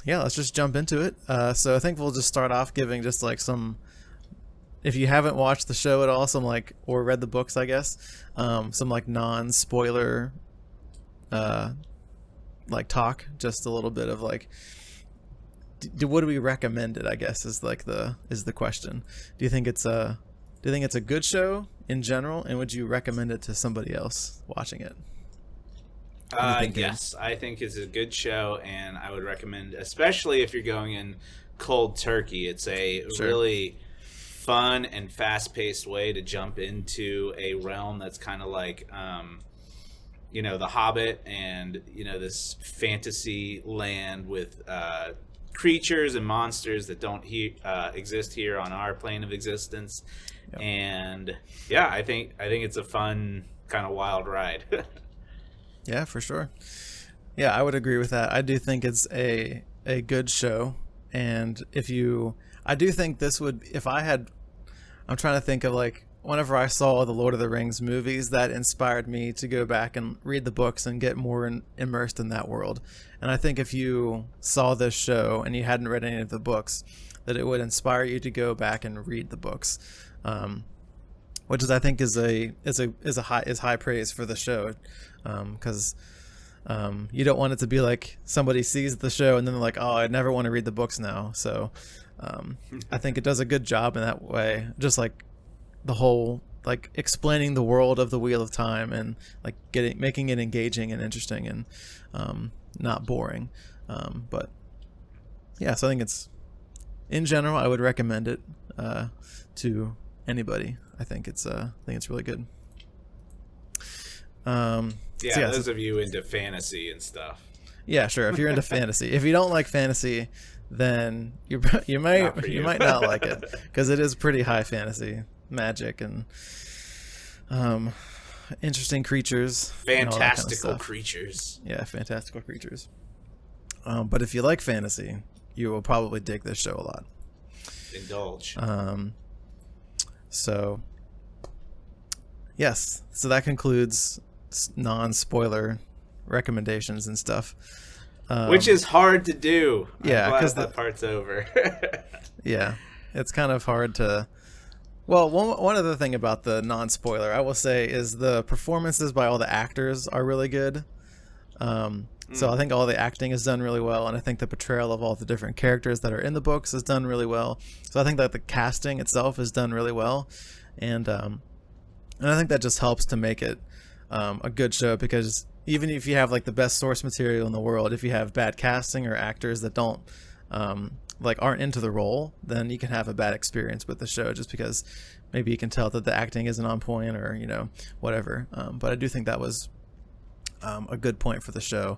Yeah, let's just jump into it. So I think we'll just start off giving just like some, if you haven't watched the show at all, some like, or read the books, I guess, some like non-spoiler, uh, like talk, just a little bit of like, what do we recommend it? I guess is like the question. Do you think it's a, do you think it's a good show in general, and would you recommend it to somebody else watching it? Anything good? Yes, I think it's a good show, and I would recommend, especially if you're going in cold turkey. It's a Sure. really fun and fast-paced way to jump into a realm that's kind of like, The Hobbit, and this fantasy land with creatures and monsters that don't exist here on our plane of existence. Yep. And yeah, I think it's a fun kind of wild ride. Yeah, for sure. Yeah, I would agree with that. I do think it's a good show, and if you, I do think this would, if I had, I'm trying to think of like whenever I saw the Lord of the Rings movies, that inspired me to go back and read the books and get more immersed in that world. And I think if you saw this show and you hadn't read any of the books, that it would inspire you to go back and read the books. Which is I think is high praise for the show, because you don't want it to be like somebody sees the show and then they're like, oh, I never want to read the books now. So I think it does a good job in that way, just like the whole like explaining the world of the Wheel of Time, and like making it engaging and interesting, and not boring. But yeah, so I think it's, in general, I would recommend it to anybody. I think it's really good. So Yeah, yeah, so, those of you into fantasy and stuff, yeah, sure. If you're into fantasy, if you don't like fantasy, then you not for might you you. might not like it, because it is pretty high fantasy, magic and um, interesting creatures and all that kind of Fantastical stuff. creatures. Yeah, fantastical creatures. But if you like fantasy, you will probably dig this show a lot. Indulge. Um, so yes, so that concludes non-spoiler recommendations and stuff. Which is hard to do. I'm Yeah, glad because that part's over. yeah, it's kind of hard to. Well, one other thing about the non-spoiler I will say is the performances by all the actors are really good. So I think all the acting is done really well, and I think the portrayal of all the different characters that are in the books is done really well. So I think that the casting itself is done really well, and I think that just helps to make it a good show, because even if you have like the best source material in the world, if you have bad casting or actors that don't like aren't into the role, then you can have a bad experience with the show, just because maybe you can tell that the acting isn't on point, or whatever. But I do think that was a good point for the show.